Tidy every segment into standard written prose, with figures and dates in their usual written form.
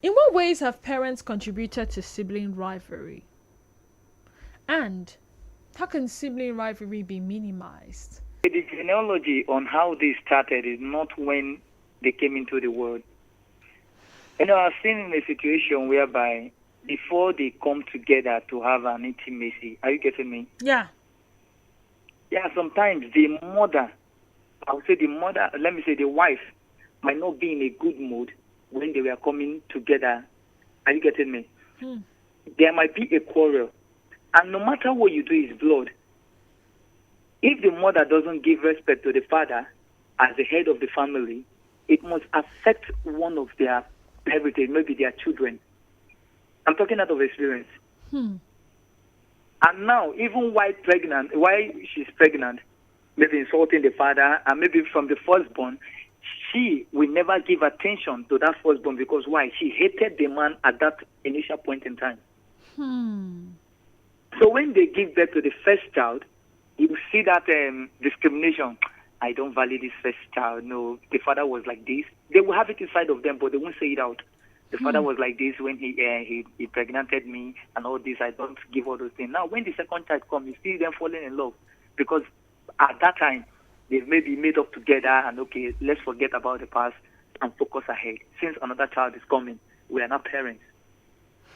In what ways have parents contributed to sibling rivalry? And how can sibling rivalry be minimized? The genealogy on how they started is not when they came into the world. I've seen in a situation whereby before they come together to have an intimacy, are you getting me? Yeah. Yeah, sometimes the mother, let me say the wife, might not be in a good mood when they were coming together. Are you getting me? There might be a quarrel. And no matter what you do is blood. If the mother doesn't give respect to the father as the head of the family, it must affect one of their heritage, maybe their children. I'm talking out of experience. And now, even while she's pregnant, maybe insulting the father, and maybe from the firstborn, she will never give attention to that firstborn because why? She hated the man at that initial point in time. So when they give birth to the first child, you see that discrimination. I don't value this first child. No, the father was like this. They will have it inside of them, but they won't say it out. The father was like this when he impregnated me and all this. I don't give all those things. Now, when the second child comes, you see them falling in love because at that time, they've maybe made up together and, okay, let's forget about the past and focus ahead. Since another child is coming, we are not parents.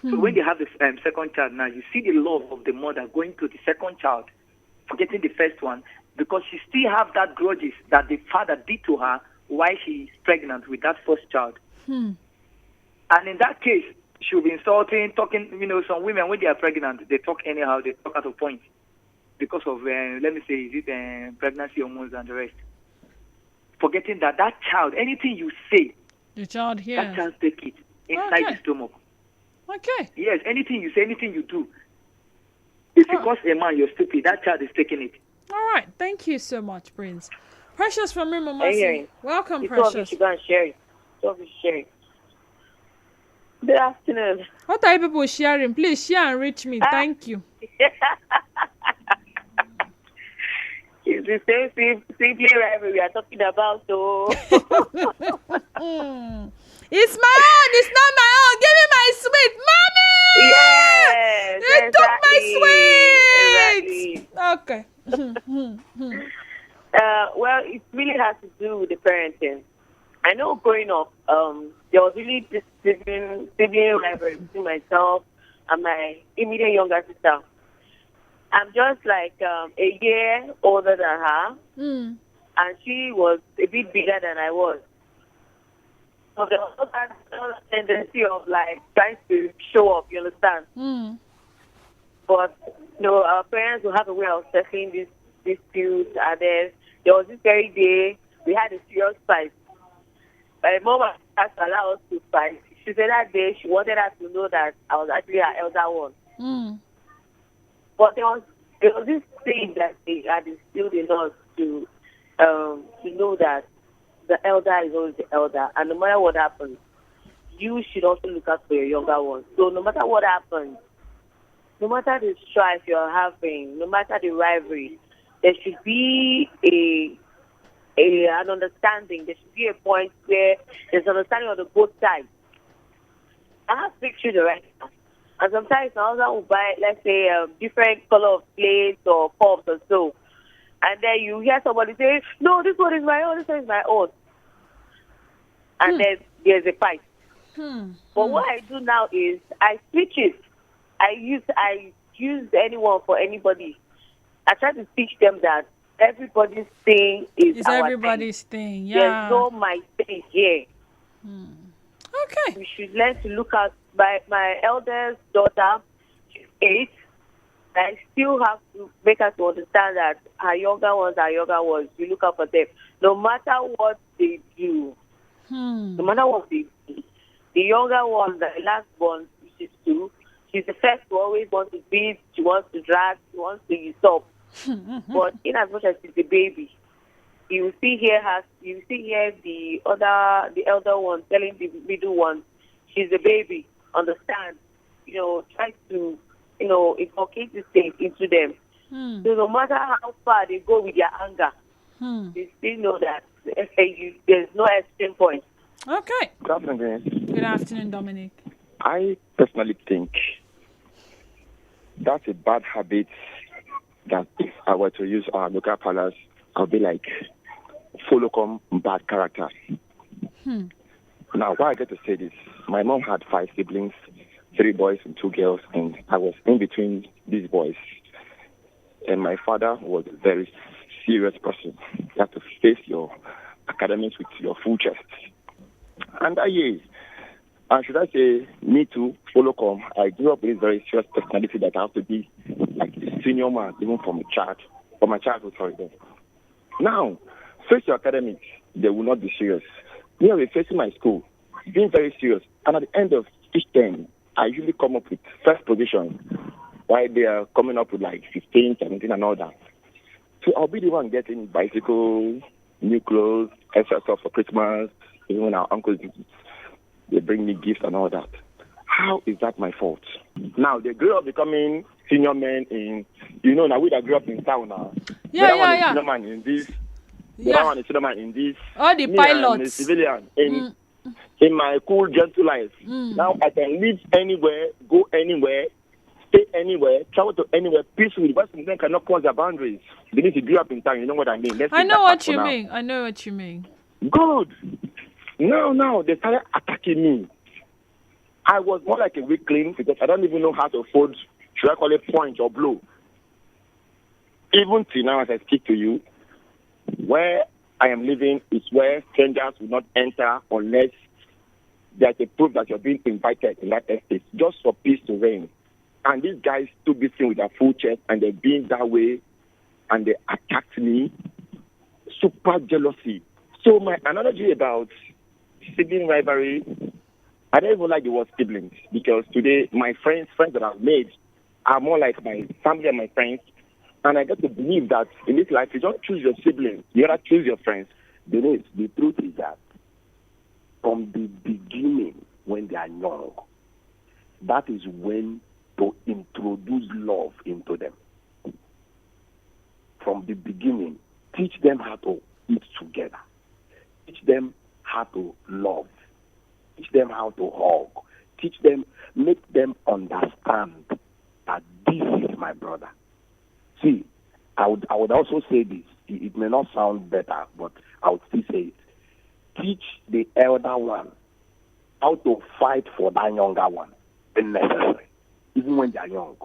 So when they have the second child now, you see the love of the mother going to the second child, forgetting the first one, because she still have that grudges that the father did to her while she is pregnant with that first child. And in that case, she'll be insulting, talking, some women, when they are pregnant, they talk anyhow, they talk out of point because of, let me say, is it pregnancy hormones and the rest. Forgetting that child, anything you say, the child hears. That child take it inside the stomach. Okay. Yes, anything you say, anything you do. If you cause a man, you're stupid, that child is taking it. All right. Thank you so much, Prince. Precious from Rimamasi. Welcome, Precious. You go and share it. Good afternoon. What are you people sharing? Please share and reach me. Thank you. It's the same sibling rivalry we are talking about, though. It's my own. It's not my own. Give me my sweet, mommy. Yes, you exactly, took my sweet. Exactly. Okay. Well, it really has to do with the parenting. I know growing up, there was really this sibling rivalry between myself and my immediate younger sister. I'm just like a year older than her, and she was a bit bigger than I was. So there was that tendency of like trying to show up, you understand? But our parents will have a way of settling these disputes, and then there was this very day we had a serious fight. My mom had to allow us to fight. She said that day she wanted us to know that I was actually her elder one. But there was this thing that they had instilled in us to know that the elder is always the elder, and no matter what happens, you should also look out for your younger ones. So no matter what happens, no matter the strife you're having, no matter the rivalry, there should be an understanding. There should be a point where there's understanding on the both sides. I have fixed you the right now. And sometimes my husband will buy, let's say, different color of plates or cups or so. And then you hear somebody say, no, this one is my own, this one is my own. And then there's a fight. But what I do now is I switch it. I use anyone for anybody. I try to teach them that everybody's thing is our everybody's thing. Yeah. There's no my thing here. Okay. We should learn to look at my eldest daughter. She's 8. I still have to make her to understand that our younger ones. You look out for them, no matter what they do. No matter what they do. The younger one, the last one, she's 2. She's the first to always want to beat. She wants to drag. She wants to usurp. But in as much as she's the baby, you see here the elder one telling the middle one, she's the baby. Understand? Try to inculcate this thing into them. So no matter how far they go with their anger, they still know that there's no extreme point. Okay. Good afternoon. Good afternoon, Dominic. I personally think that's a bad habit that if I were to use our local palace, I'll be like, follow come bad character. Now, why I get to say this, my mom had 5 siblings, 3 boys and 2 girls, and I was in between these boys. And my father was a very serious person. You have to face your academics with your full chest. And should I say, me too, follow come. I grew up with this very serious personality that I have to be like a senior man, even from my childhood, sorry. Now, face your academics, they will not be serious. Me, I'll be facing my school, being very serious. And at the end of each term, I usually come up with first position, while they are coming up with like 15, 17 and all that. So I'll be the one getting bicycles, new clothes, extra stuff for Christmas, even when our uncles they bring me gifts and all that. How is that my fault? Now, they grew up becoming senior men in, now we that grew up in town now. Yeah. Senior man in this. The one is senior man in this. All the me pilots. and the civilian in my cool, gentle life. Now I can live anywhere, go anywhere, stay anywhere, travel to anywhere peacefully. But some of them cannot cross their boundaries. They need to grow up in town. You know what I mean? I know what you mean. Good. Now they started attacking me. I was more like a weakling because I don't even know how to fold, should I call it point or blow. Even till now as I speak to you, where I am living is where strangers will not enter unless there's a proof that you're being invited in that estate, just for peace to reign. And these guys stood this thing with their full chest and they're being that way and they attacked me. Super jealousy. So my analogy about sibling rivalry, I don't even like the word siblings because today my friends that I've made are more like my family and my friends. And I get to believe that in this life, you don't choose your siblings, you gotta choose your friends. Denise, the truth is that from the beginning, when they are young, that is when to introduce love into them. From the beginning, teach them how to eat together. Teach them how to love. Teach them how to hug. Teach them, make them understand that this is my brother. See, I would also say this. It may not sound better, but I would still say it. Teach the elder one how to fight for that younger one when necessary, even when they are young.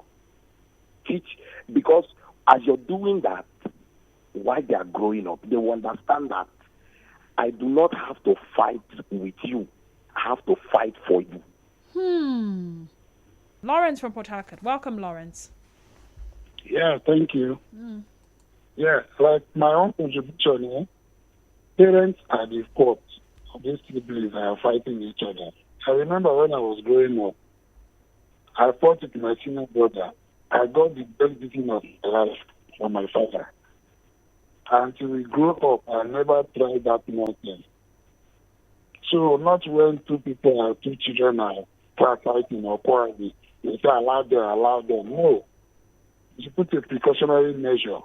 Teach, because as you're doing that, while they are growing up, they will understand that I do not have to fight with you. I have to fight for you. Lawrence from Port Harcourt. Welcome, Lawrence. Yeah, thank you. Yeah, like my own contribution, parents are the fault of these siblings that are fighting each other. I remember when I was growing up, I fought with my senior brother. I got the best beating of my life from my father. Until we grew up, I never tried that nonsense. So not when two children are fighting or quarreling, they say allow them. No. You put a precautionary measure